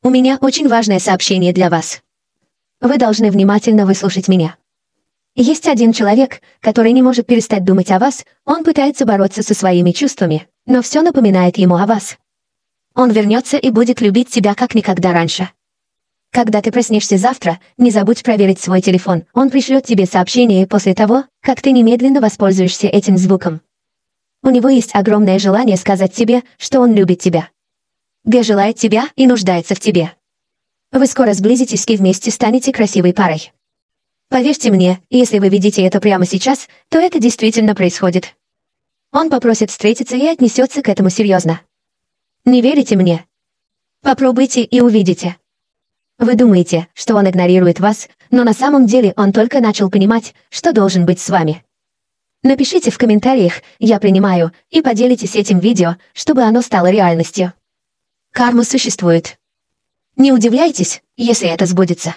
У меня очень важное сообщение для вас. Вы должны внимательно выслушать меня. Есть один человек, который не может перестать думать о вас, он пытается бороться со своими чувствами, но все напоминает ему о вас. Он вернется и будет любить тебя как никогда раньше. Когда ты проснешься завтра, не забудь проверить свой телефон. Он пришлет тебе сообщение после того, как ты немедленно воспользуешься этим звуком. У него есть огромное желание сказать тебе, что он любит тебя. Г желает тебя и нуждается в тебе. Вы скоро сблизитесь и вместе станете красивой парой. Поверьте мне, если вы видите это прямо сейчас, то это действительно происходит. Он попросит встретиться и отнесется к этому серьезно. Не верите мне? Попробуйте и увидите. Вы думаете, что он игнорирует вас, но на самом деле он только начал понимать, что должен быть с вами. Напишите в комментариях «Я принимаю» и поделитесь этим видео, чтобы оно стало реальностью. Карма существует. Не удивляйтесь, если это сбудется.